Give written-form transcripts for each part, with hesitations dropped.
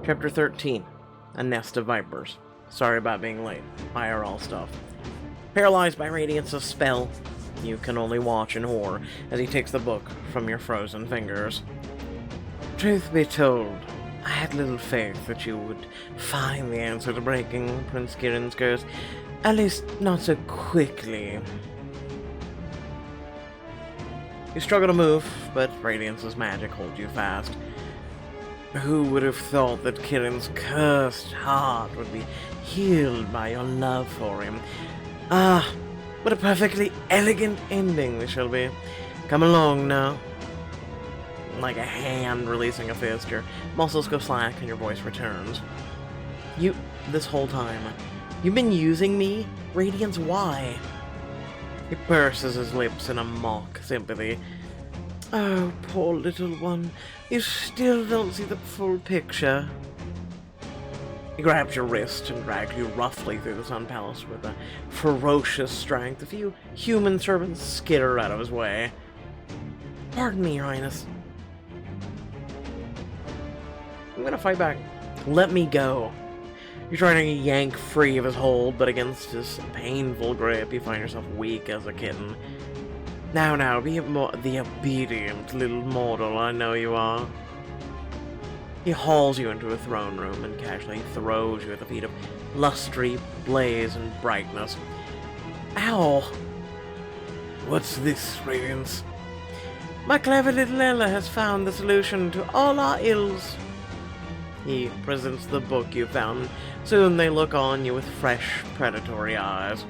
Chapter 13. A Nest of Vipers. Sorry about being late. IRL stuff. Paralyzed by Radiance's spell, you can only watch in horror as he takes the book from your frozen fingers. Truth be told, I had little faith that you would find the answer to breaking Prince Kieran's curse. At least, not so quickly. You struggle to move, but Radiance's magic holds you fast. Who would have thought that Kieran's cursed heart would be healed by your love for him? Ah, what a perfectly elegant ending this shall be. Come along now. Like a hand releasing a fist, your muscles go slack and your voice returns. This whole time, you've been using me? Radiance, why? He purses his lips in a mock sympathy. Oh, poor little one. You still don't see the full picture. He grabs your wrist and drags you roughly through the Sun Palace with a ferocious strength. A few human servants skitter out of his way. Pardon me, Your Highness. I'm gonna fight back. Let me go. You're trying to yank free of his hold, but against his painful grip, you find yourself weak as a kitten. Now, be the obedient little mortal I know you are. He hauls you into a throne room and casually throws you at the feet of Lustry, Blaze, and Brightness. Ow! What's this, Radiance? My clever little Ella has found the solution to all our ills. He presents the book you found. Soon they look on you with fresh, predatory eyes.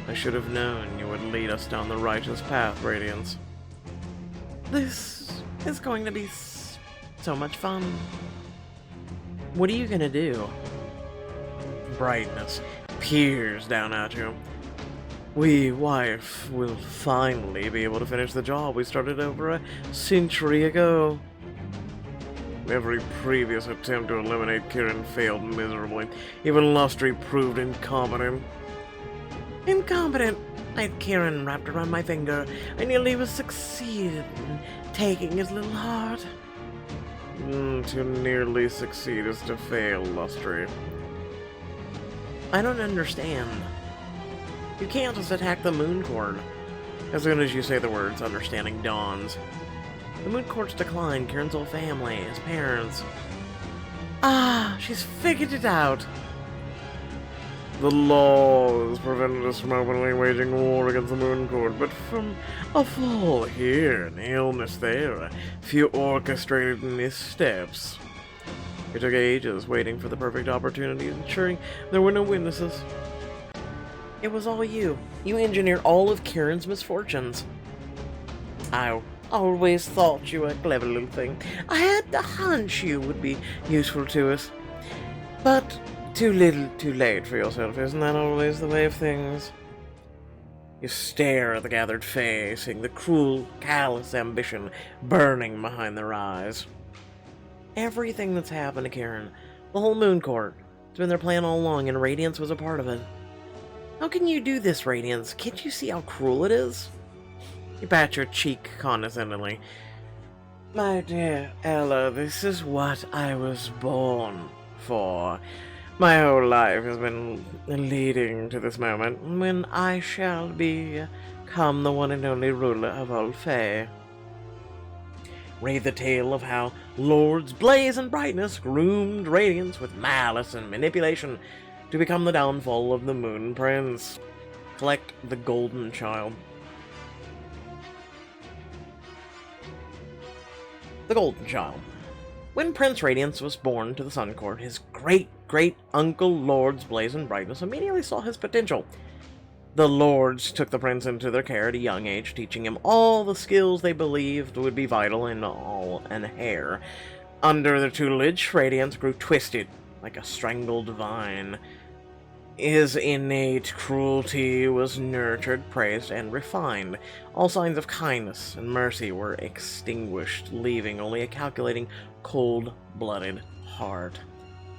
I should have known you would lead us down the righteous path, Radiance. This is going to be so much fun. What are you gonna do? Brightness peers down at you. We, wife, will finally be able to finish the job we started over a century ago. Every previous attempt to eliminate Kieran failed miserably. Even Lustry proved incompetent. Incompetent? I had Kieran wrapped around my finger. I nearly was succeeded in taking his little heart. To nearly succeed is to fail, Lustry. I don't understand. You can't just attack the Moon Court. As soon as you say the words, understanding dawns. The Moon Court's declined Kieran's whole family, his parents. Ah, she's figured it out. The laws prevented us from openly waging war against the Moon Court, but from a fall here, an illness there, a few orchestrated missteps. It took ages waiting for the perfect opportunity, ensuring there were no witnesses. It was all you. You engineered all of Kieran's misfortunes. I always thought you were a clever little thing. I had the hunch you would be useful to us. But too little, too late for yourself, isn't that always the way of things? You stare at the gathered Fae, seeing the cruel, callous ambition burning behind their eyes. Everything that's happened to Kieran, the whole Moon Court, it's been their plan all along, and Radiance was a part of it. How can you do this, Radiance? Can't you see how cruel it is? You pat your cheek condescendingly. My dear Ella, this is what I was born for. My whole life has been leading to this moment when I shall become the one and only ruler of all Fae. Read the tale of how Lords Blaze and Brightness groomed Radiance with malice and manipulation to become the downfall of the Moon Prince. Collect the Golden Child. The Golden Child. When Prince Radiance was born to the Sun Court, his great-great-uncle Lords Blaze and Brightness immediately saw his potential. The Lords took the prince into their care at a young age, teaching him all the skills they believed would be vital in all an heir. Under their tutelage, Radiance grew twisted like a strangled vine. His innate cruelty was nurtured, praised, and refined. All signs of kindness and mercy were extinguished, leaving only a calculating, cold-blooded heart.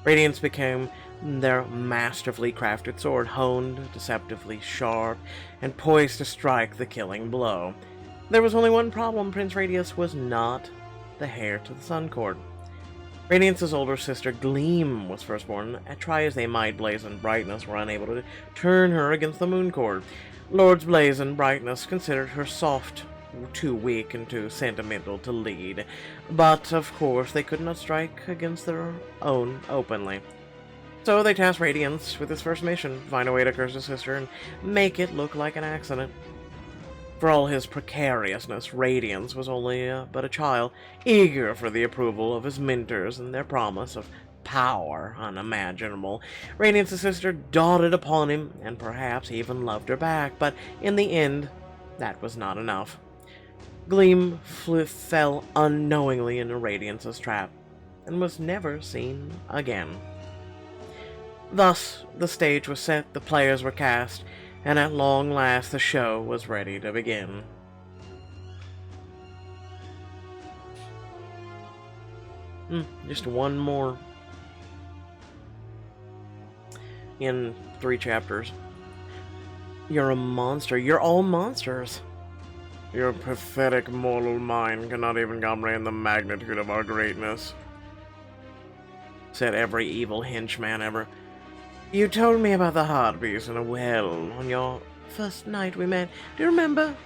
Radiance became their masterfully crafted sword, honed, deceptively sharp, and poised to strike the killing blow. There was only one problem: Prince Radiance was not the heir to the Sun Court. Radiance's older sister, Gleam, was first born. Try as they might, Blaze and Brightness were unable to turn her against the Moon Court. Lords Blaze and Brightness considered her soft, too weak, and too sentimental to lead. But, of course, they could not strike against their own openly. So they tasked Radiance with his first mission, find a way to curse his sister and make it look like an accident. For all his precariousness, Radiance was only but a child, eager for the approval of his mentors and their promise of power unimaginable. Radiance's sister doted upon him, and perhaps even loved her back, but in the end, that was not enough. Gleam fell unknowingly into Radiance's trap, and was never seen again. Thus, the stage was set, the players were cast, and at long last the show was ready to begin. Just one more in 3 chapters. You're a monster. You're all monsters. Your pathetic mortal mind cannot even comprehend the magnitude of our greatness, said every evil henchman ever. You told me about the heart piece in a well on your first night we met. Do you remember?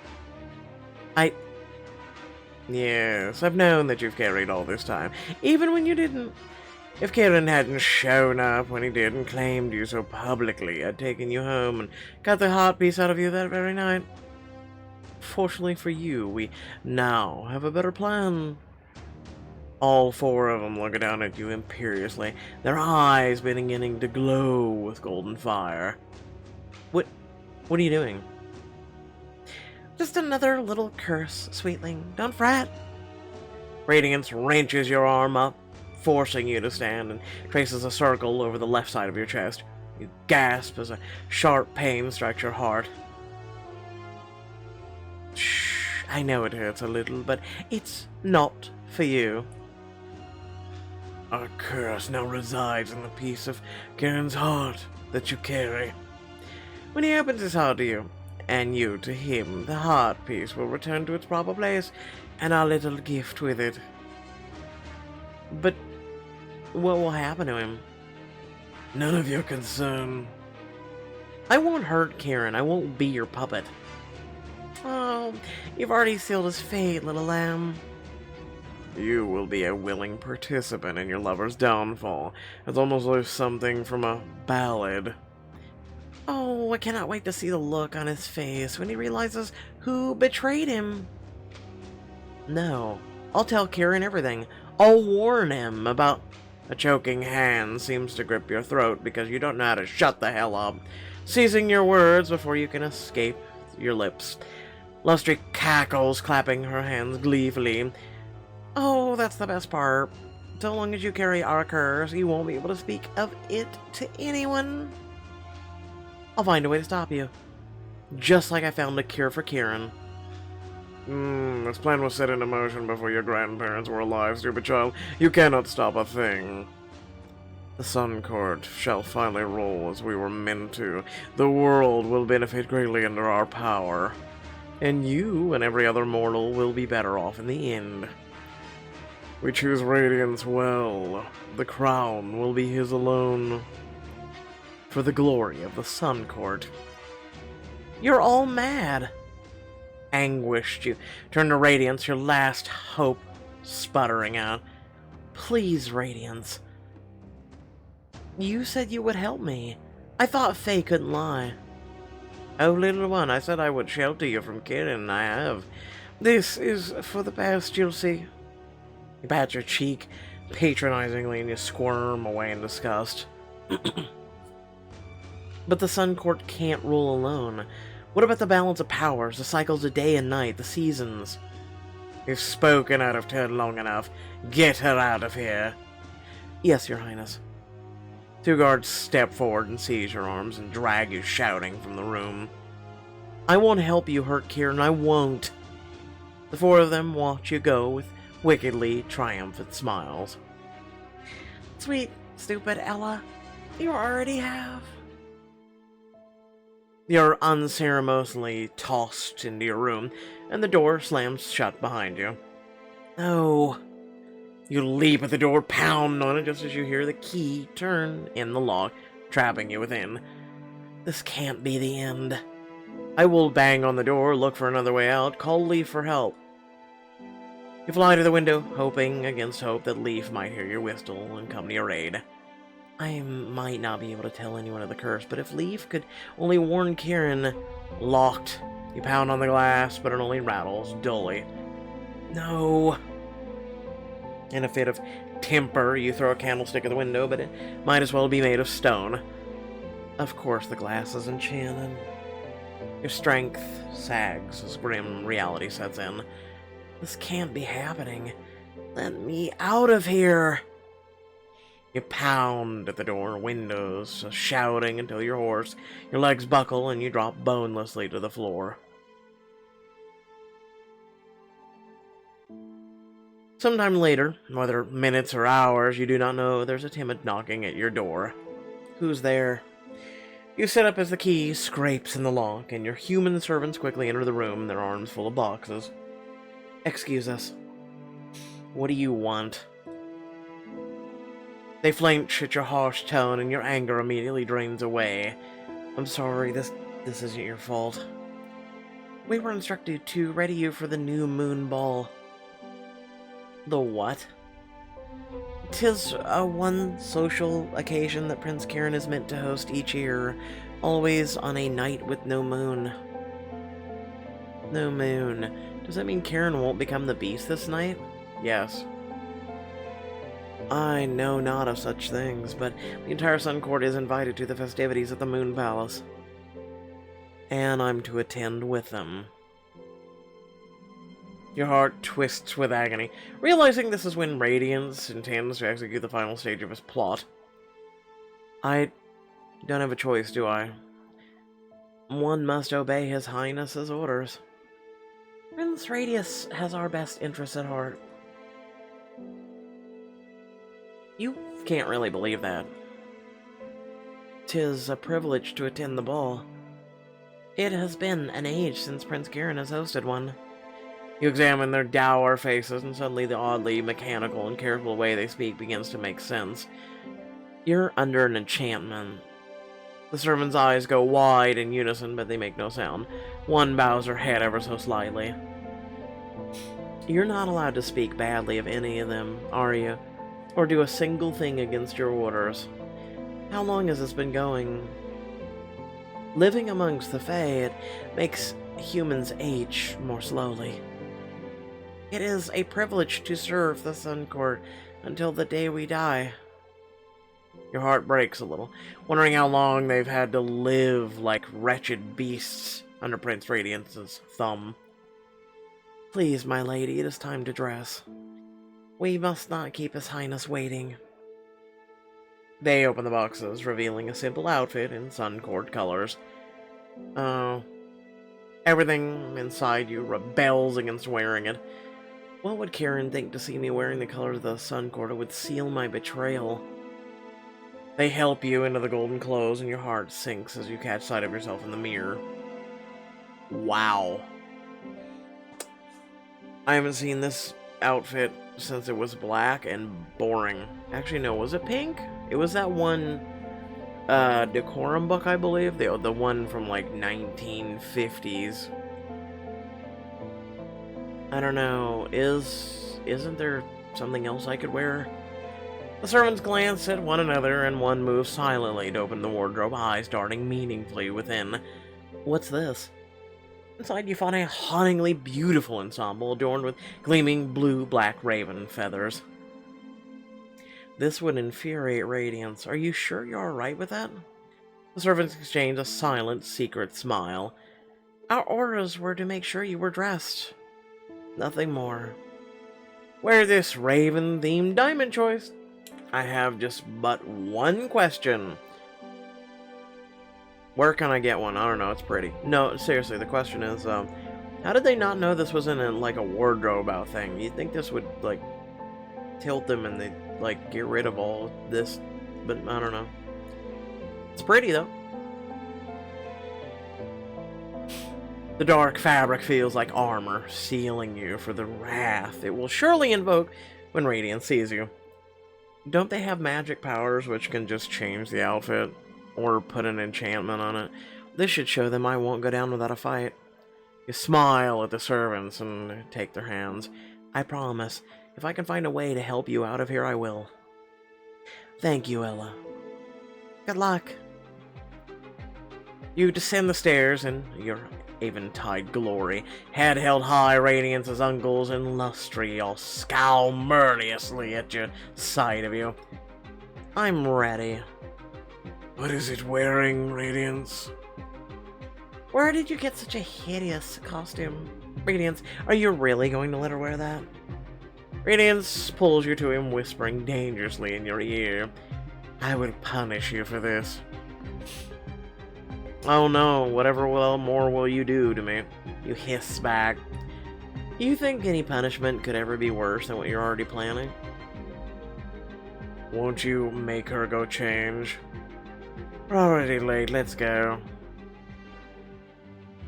Yes, I've known that you've carried all this time, even when you didn't. If Kieran hadn't shown up when he did and claimed you so publicly, I'd taken you home and got the heart piece out of you that very night. Fortunately for you, we now have a better plan. All 4 of them look down at you imperiously, their eyes beginning to glow with golden fire. What are you doing? Just another little curse, sweetling. Don't fret. Radiance wrenches your arm up, forcing you to stand, and traces a circle over the left side of your chest. You gasp as a sharp pain strikes your heart. Shh, I know it hurts a little, but it's not for you. Our curse now resides in the piece of Kieran's heart that you carry. When he opens his heart to you, and you to him, the heart piece will return to its proper place, and our little gift with it. But what will happen to him? None of your concern. I won't hurt Kieran. I won't be your puppet. Oh, you've already sealed his fate, little lamb. You will be a willing participant in your lover's downfall. It's almost like something from a ballad. Oh, I cannot wait to see the look on his face when he realizes who betrayed him. No, I'll tell Kieran everything. I'll warn him about... A choking hand seems to grip your throat because you don't know how to shut the hell up, seizing your words before you can escape your lips. Lustry cackles, clapping her hands gleefully. Oh, that's the best part. So long as you carry our curse, you won't be able to speak of it to anyone. I'll find a way to stop you. Just like I found a cure for Kieran. This plan was set into motion before your grandparents were alive, stupid child. You cannot stop a thing. The Sun Court shall finally rule as we were meant to. The world will benefit greatly under our power. And you and every other mortal will be better off in the end. We choose Radiance well. The crown will be his alone. For the glory of the Sun Court. You're all mad. Anguished, you turn to Radiance, your last hope sputtering out. Please, Radiance. You said you would help me. I thought Faye couldn't lie. Oh, little one, I said I would shelter you from Kieran, and I have. This is for the best, you'll see. You pat your cheek patronizingly and you squirm away in disgust. But the Sun Court can't rule alone. What about the balance of powers, the cycles of day and night, the seasons? You've spoken out of turn long enough. Get her out of here. Yes, Your Highness. 2 guards step forward and seize your arms and drag you shouting from the room. I won't help you hurt Kieran, I won't. The 4 of them watch you go with wickedly triumphant smiles. Sweet, stupid Ella, you already have. You're unceremoniously tossed into your room, and the door slams shut behind you. Oh, You leap at the door, pound on it just as you hear the key turn in the lock, trapping you within. This can't be the end. I will bang on the door, look for another way out, call Leaf for help. You fly to the window, hoping against hope that Leaf might hear your whistle and come to your aid. I might not be able to tell anyone of the curse, but if Leaf could only warn Kieran. Locked. You pound on the glass, but it only rattles dully. No. In a fit of temper, you throw a candlestick at the window, but it might as well be made of stone. Of course the glass is enchanted. Your strength sags as grim reality sets in. This can't be happening. Let me out of here. You pound at the door, windows, shouting until you're hoarse. Your legs buckle and you drop bonelessly to the floor. Sometime later, whether minutes or hours, you do not know, there's a timid knocking at your door. Who's there? You sit up as the key scrapes in the lock, and your human servants quickly enter the room, their arms full of boxes. Excuse us. What do you want? They flinch at your harsh tone, and your anger immediately drains away. I'm sorry, this isn't your fault. We were instructed to ready you for the new moon ball. The what? 'Tis a one social occasion that Prince Kieran is meant to host each year, always on a night with no moon. No moon. Does that mean Kieran won't become the beast this night? Yes. I know not of such things, but the entire Sun Court is invited to the festivities at the Moon Palace. And I'm to attend with them. Your heart twists with agony, realizing this is when Radiance intends to execute the final stage of his plot. I don't have a choice, do I? One must obey His Highness's orders. Prince Radius has our best interests at heart. You can't really believe that. 'Tis a privilege to attend the ball. It has been an age since Prince Kieran has hosted one. You examine their dour faces, and suddenly the oddly mechanical and careful way they speak begins to make sense. You're under an enchantment. The servant's eyes go wide in unison, but they make no sound. One bows her head ever so slightly. You're not allowed to speak badly of any of them, are you? Or do a single thing against your orders. How long has this been going? Living amongst the Fae, it makes humans age more slowly. It is a privilege to serve the Sun Court until the day we die. Your heart breaks a little, wondering how long they've had to live like wretched beasts under Prince Radiance's thumb. Please, my lady, it is time to dress. We must not keep His Highness waiting. They open the boxes, revealing a simple outfit in Sun Court colors. Oh. Everything inside you rebels against wearing it. What would Kieran think to see me wearing the colors of the Sun Court? It would seal my betrayal. They help you into the golden clothes, and your heart sinks as you catch sight of yourself in the mirror. Wow. I haven't seen this outfit since it was black and boring. Actually, no, was it pink? It was that one decorum book, I believe. The one from like 1950s. I don't know. Isn't there something else I could wear? The servants glance at one another, and one moves silently to open the wardrobe, eyes darting meaningfully within. What's this? Inside you find a hauntingly beautiful ensemble adorned with gleaming blue-black raven feathers. This would infuriate Radiance. Are you sure you're alright with that? The servants exchange a silent, secret smile. Our orders were to make sure you were dressed. Nothing more. Wear this raven-themed diamond choice. I have just but one question. Where can I get one? I don't know, it's pretty. No, seriously, the question is, how did they not know this was in a wardrobe out thing? You'd think this would, like, tilt them and they'd, like, get rid of all this, but I don't know. It's pretty, though. The dark fabric feels like armor, sealing you for the wrath it will surely invoke when Radiance sees you. Don't they have magic powers which can just change the outfit? Or put an enchantment on it? This should show them I won't go down without a fight. You smile at the servants and take their hands. I promise, if I can find a way to help you out of here, I will. Thank you, Ella. Good luck. You descend the stairs in your eventide glory, head held high. Radiance's uncles and Lustry all scowl murderously at your sight of you. I'm ready. What is it wearing, Radiance? Where did you get such a hideous costume? Radiance, are you really going to let her wear that? Radiance pulls you to him, whispering dangerously in your ear. I will punish you for this. Oh no, whatever more will you do to me? You hiss back. You think any punishment could ever be worse than what you're already planning? Won't you make her go change? We're already late, let's go.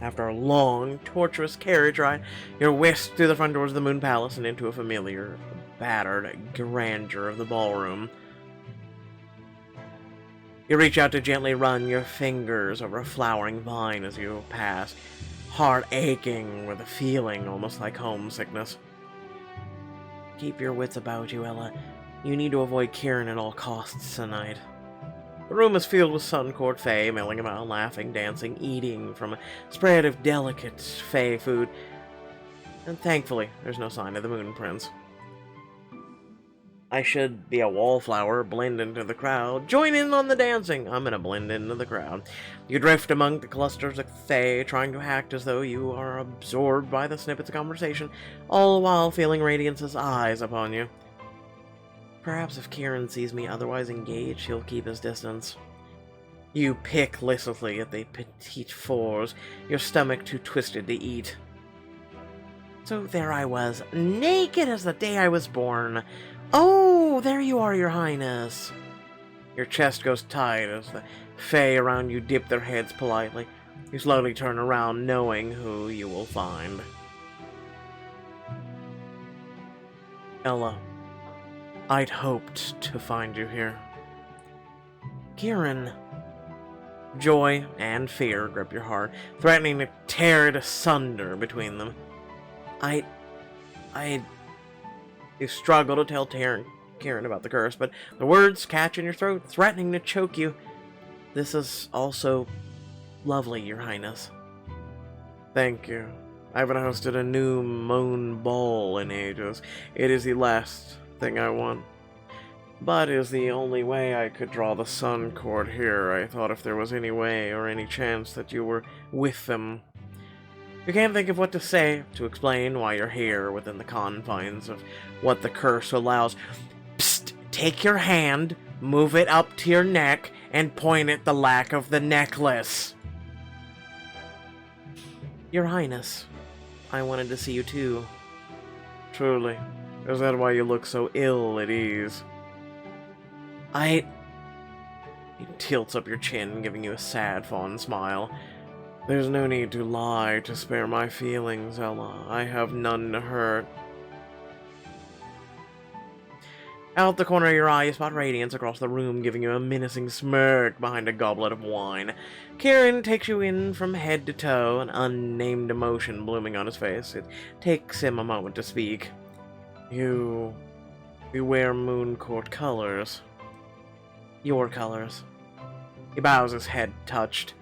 After a long, torturous carriage ride, you're whisked through the front doors of the Moon Palace and into a familiar, battered grandeur of the ballroom. You reach out to gently run your fingers over a flowering vine as you pass, heart aching with a feeling almost like homesickness. Keep your wits about you, Ella. You need to avoid Kieran at all costs tonight. The room is filled with Sun Court Fae, milling about, laughing, dancing, eating from a spread of delicate Fae food. And thankfully, there's no sign of the Moon Prince. I should be a wallflower, blend into the crowd. Join in on the dancing! I'm gonna blend into the crowd. You drift among the clusters of Fae, trying to act as though you are absorbed by the snippets of conversation, all the while feeling Radiance's eyes upon you. Perhaps if Kieran sees me otherwise engaged, he'll keep his distance. You pick listlessly at the petite fours, your stomach too twisted to eat. So there I was, naked as the day I was born. Oh, there you are, Your Highness. Your chest goes tight as the Fae around you dip their heads politely. You slowly turn around, knowing who you will find. Ella. I'd hoped to find you here. Kieran. Joy and fear grip your heart, threatening to tear it asunder between them. You struggle to tell Kieran about the curse, but the words catch in your throat, threatening to choke you. This is also lovely, Your Highness. Thank you. I haven't hosted a new moon ball in ages. It is the last thing I want. But is the only way I could draw the Sun Court here. I thought if there was any way or any chance that you were with them. You can't think of what to say to explain why you're here within the confines of what the curse allows. Psst! Take your hand, move it up to your neck, and point at the lack of the necklace. Your Highness, I wanted to see you too. Truly. Is that why you look so ill at ease? He tilts up your chin, giving you a sad, fond smile. There's no need to lie to spare my feelings, Ella. I have none to hurt. Out the corner of your eye, you spot Radiance across the room, giving you a menacing smirk behind a goblet of wine. Kieran takes you in from head to toe, an unnamed emotion blooming on his face. It takes him a moment to speak. You wear Moon Court colors. Your colors. He bows his head, touched.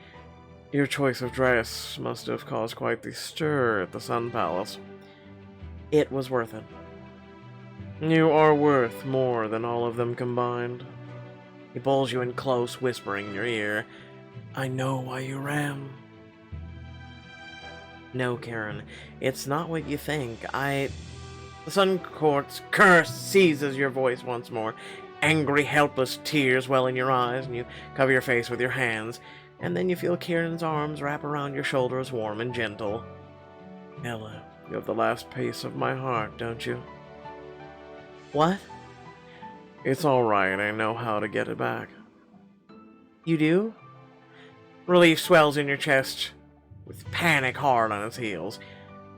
Your choice of dress must have caused quite the stir at the Sun Palace. It was worth it. You are worth more than all of them combined. He pulls you in close, whispering in your ear, I know why you ran. No, Kieran, it's not what you think. The Sun Court's curse seizes your voice once more. Angry, helpless tears well in your eyes, and you cover your face with your hands, and then you feel Kieran's arms wrap around your shoulders, warm and gentle. Ella, you have the last piece of my heart, don't you? What? It's alright, I know how to get it back. You do? Relief swells in your chest, with panic hard on its heels.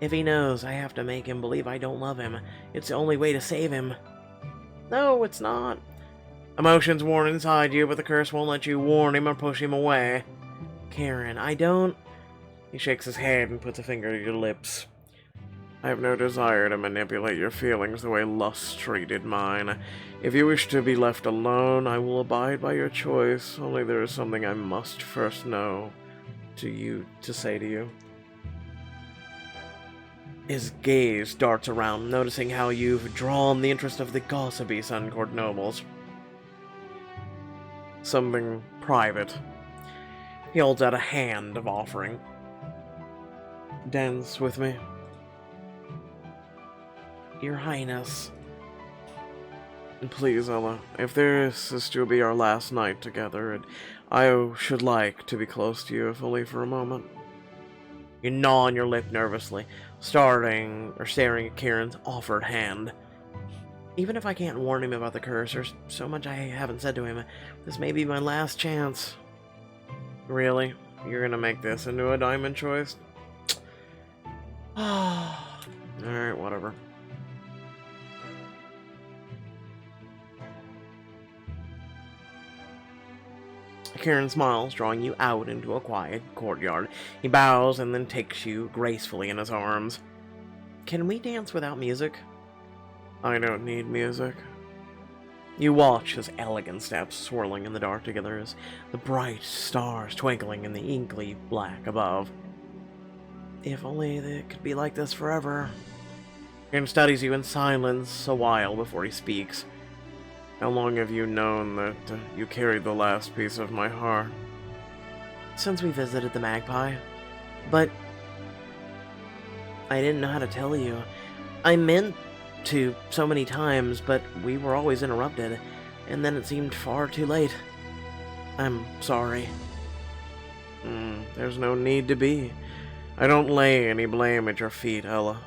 If he knows, I have to make him believe I don't love him. It's the only way to save him. No, it's not. Emotions warn inside you, but the curse won't let you warn him or push him away. Karen, I don't... He shakes his head and puts a finger to your lips. I have no desire to manipulate your feelings the way lust treated mine. If you wish to be left alone, I will abide by your choice, only there is something I must first know to say to you. His gaze darts around, noticing how you've drawn the interest of the gossipy Suncourt nobles. Something private. He holds out a hand of offering. Dance with me. Your Highness. And please, Ella, if this is to be our last night together, I should like to be close to you, if only for a moment. You gnaw on your lip nervously, staring at Kieran's offered hand. Even if I can't warn him about the curse, there's so much I haven't said to him. This may be my last chance. Really? You're gonna make this into a diamond choice? Alright, whatever. Kieran smiles, drawing you out into a quiet courtyard. He bows and then takes you gracefully in his arms. Can we dance without music? I don't need music. You watch his elegant steps swirling in the dark together as the bright stars twinkling in the inky black above. If only it could be like this forever. Kieran studies you in silence a while before he speaks. How long have you known that you carried the last piece of my heart? Since we visited the Magpie. But I didn't know how to tell you. I meant to so many times, but we were always interrupted, and then it seemed far too late. I'm sorry. There's no need to be. I don't lay any blame at your feet, Ella.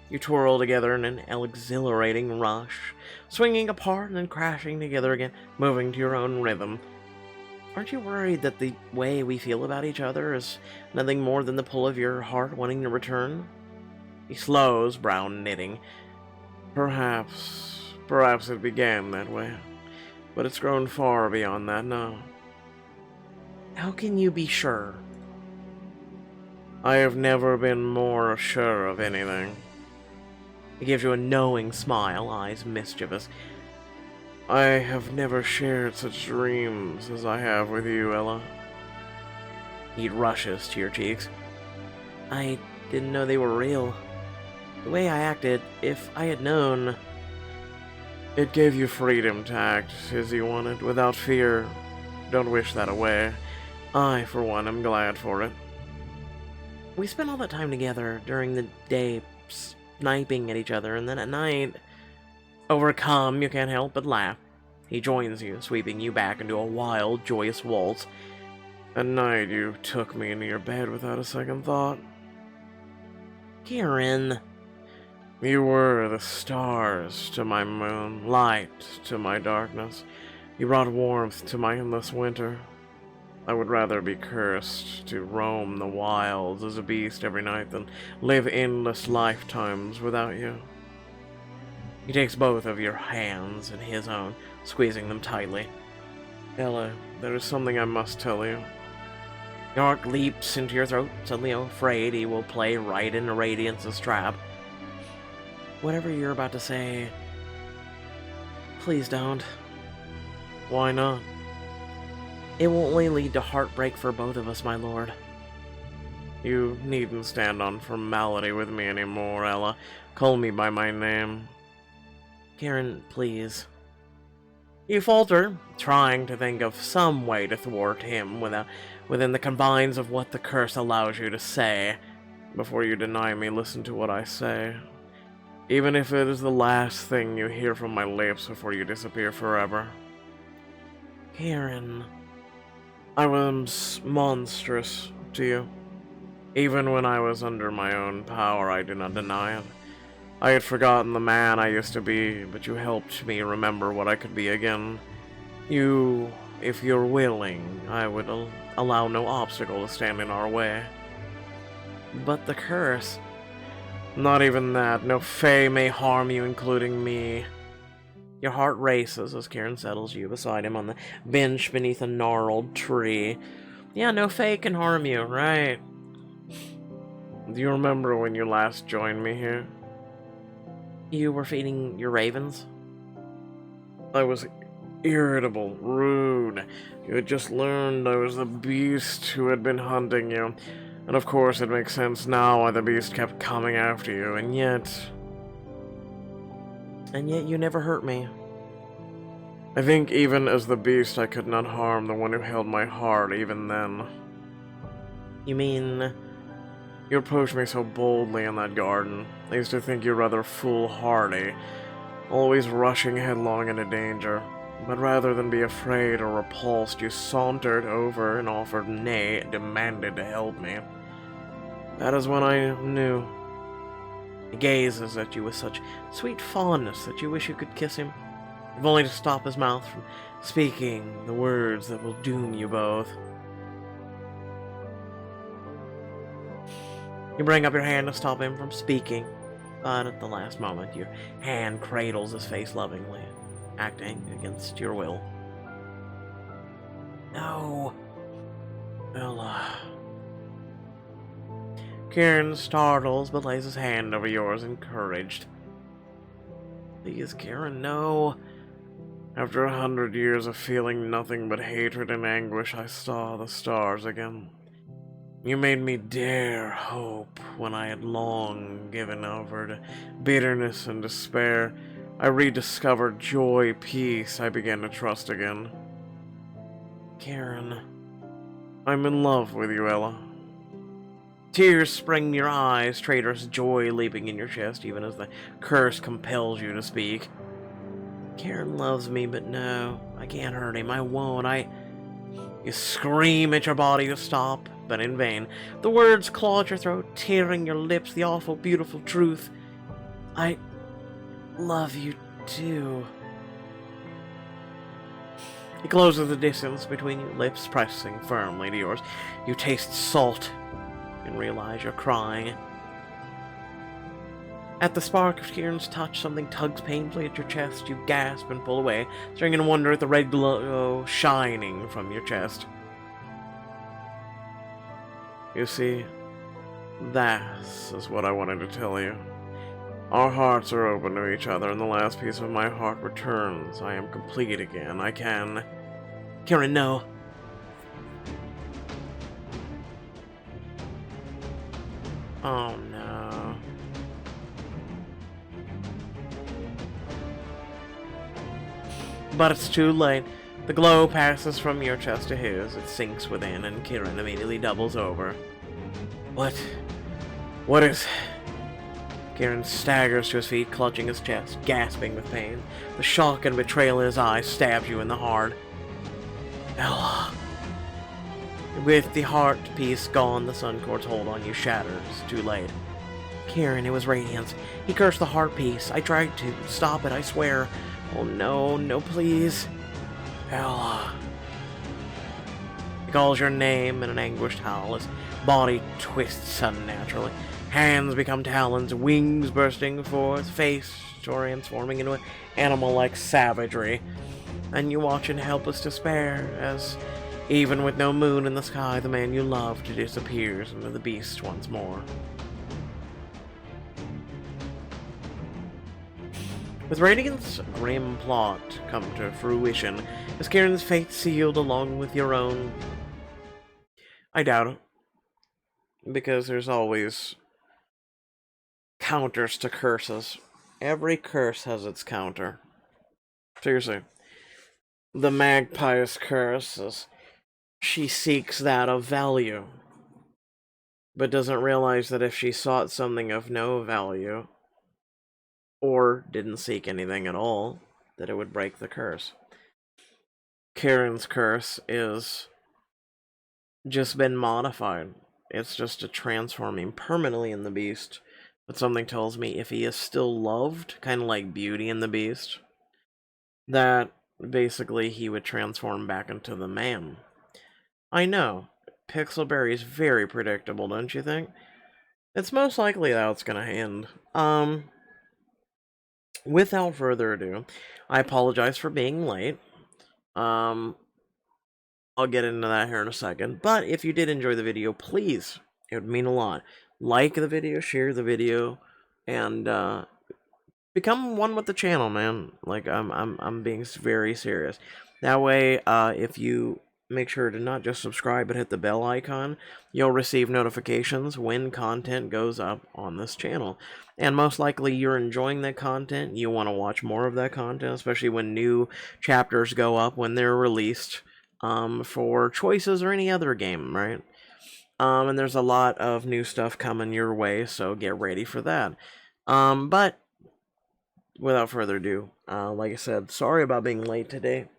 You twirl together in an exhilarating rush, swinging apart and then crashing together again, moving to your own rhythm. Aren't you worried that the way we feel about each other is nothing more than the pull of your heart wanting to return? He slows, brow knitting. Perhaps it began that way, but it's grown far beyond that now. How can you be sure? I have never been more sure of anything. He gives you a knowing smile, eyes mischievous. I have never shared such dreams as I have with you, Ella. He rushes to your cheeks. I didn't know they were real. The way I acted, if I had known... It gave you freedom to act as you wanted, without fear. Don't wish that away. I, for one, am glad for it. We spent all that time together during the day, sniping at each other, and then at night, overcome, you can't help but laugh. He joins you, sweeping you back into a wild, joyous waltz. At night, you took me into your bed without a second thought. Kieran. You were the stars to my moon, light to my darkness. You brought warmth to my endless winter. I would rather be cursed to roam the wilds as a beast every night than live endless lifetimes without you. He takes both of your hands in his own, squeezing them tightly. Ella, there is something I must tell you. Your heart leaps into your throat, suddenly afraid he will play right into Radiance's trap. Whatever you're about to say, please don't. Why not? It will only lead to heartbreak for both of us, my lord. You needn't stand on formality with me anymore, Ella. Call me by my name. Kieran, please. You falter, trying to think of some way to thwart him within the confines of what the curse allows you to say. Before you deny me, listen to what I say. Even if it is the last thing you hear from my lips before you disappear forever. Kieran... I was monstrous to you. Even when I was under my own power, I do not deny it. I had forgotten the man I used to be, but you helped me remember what I could be again. You, if you're willing, I would allow no obstacle to stand in our way. But the curse... Not even that. No fae may harm you, including me. Your heart races as Kieran settles you beside him on the bench beneath a gnarled tree. Yeah, no fake can harm you, right? Do you remember when you last joined me here? You were feeding your ravens? I was irritable, rude. You had just learned I was the beast who had been hunting you. And of course it makes sense now why the beast kept coming after you, and yet... And yet you never hurt me. I think even as the beast I could not harm the one who held my heart even then. You mean... You approached me so boldly in that garden. I used to think you rather foolhardy, always rushing headlong into danger. But rather than be afraid or repulsed, you sauntered over and offered, nay, demanded to help me. That is when I knew. He gazes at you with such sweet fondness that you wish you could kiss him, if only to stop his mouth from speaking the words that will doom you both. You bring up your hand to stop him from speaking, but at the last moment your hand cradles his face lovingly, acting against your will. No. Ella. Kieran startles but lays his hand over yours, encouraged. Please, Kieran, no. After 100 years of feeling nothing but hatred and anguish, I saw the stars again. You made me dare hope when I had long given over to bitterness and despair. I rediscovered joy, peace. I began to trust again. Kieran, I'm in love with you, Ella. Tears spring in your eyes, traitorous joy leaping in your chest, even as the curse compels you to speak. Kieran loves me, but no, I can't hurt him. I won't. You scream at your body to stop, but in vain. The words claw at your throat, tearing your lips, the awful, beautiful truth. I love you too. He closes the distance between your lips, pressing firmly to yours. You taste salt and realize you're crying. At the spark of Kieran's touch, something tugs painfully at your chest. You gasp and pull away, staring in wonder at the red glow shining from your chest. You see, that is what I wanted to tell you. Our hearts are open to each other, and the last piece of my heart returns. I am complete again. I can... Kieran, no. Oh, no. But it's too late. The glow passes from your chest to his. It sinks within, and Kieran immediately doubles over. What is... Kieran staggers to his feet, clutching his chest, gasping with pain. The shock and betrayal in his eyes stabs you in the heart. Ella. With the heart piece gone, the Sun Court's hold on you shatters. Too late. Kieran, it was Radiance. He cursed the heart piece. I tried to stop it, I swear. Oh no, no please. Ella. He calls your name in an anguished howl. His body twists unnaturally. Hands become talons, wings bursting forth, face transforming into an animal-like savagery. And you watch in helpless despair as, even with no moon in the sky, the man you loved disappears into the beast once more. With Radiant's grim plot come to fruition, is Kieran's fate sealed along with your own? I doubt it. Because there's always counters to curses. Every curse has its counter. Seriously. The magpie's curse is she seeks that of value, but doesn't realize that if she sought something of no value, or didn't seek anything at all, that it would break the curse. Kieran's curse is just been modified. It's just a transforming permanently in the beast. But something tells me if he is still loved, kind of like Beauty and the Beast, that basically he would transform back into the man. I know, Pixelberry is very predictable, don't you think? It's most likely how it's gonna end. without further ado, I apologize for being late. I'll get into that here in a second. But if you did enjoy the video, please, it would mean a lot. Like the video, share the video, and become one with the channel, man. Like I'm being very serious. That way, if you make sure to not just subscribe but hit the bell icon, you'll receive notifications when content goes up on this channel. And most likely you're enjoying that content, you want to watch more of that content, especially when new chapters go up when they're released for Choices or any other game, right? And there's a lot of new stuff coming your way, so get ready for that. But without further ado, like I said, sorry about being late today.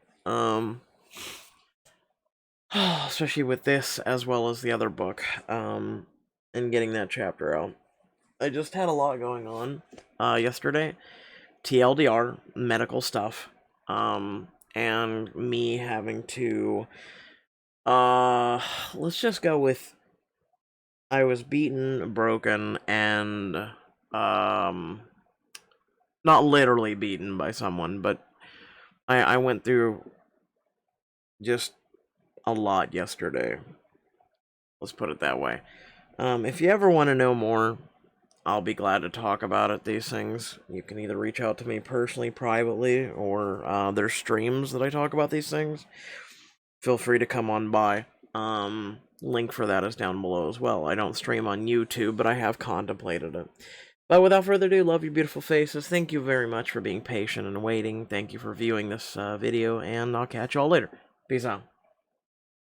Especially with this as well as the other book, and getting that chapter out. I just had a lot going on yesterday. TLDR, medical stuff, and me having to, let's just go with, I was beaten, broken, and, not literally beaten by someone, but I went through just a lot yesterday. Let's put it that way. If you ever want to know more, I'll be glad to talk about it, these things. You can either reach out to me personally, privately, or there's streams that I talk about these things. Feel free to come on by. Link for that is down below as well. I don't stream on YouTube, but I have contemplated it. But without further ado, love your beautiful faces. Thank you very much for being patient and waiting. Thank you for viewing this video, and I'll catch y'all later. Peace out.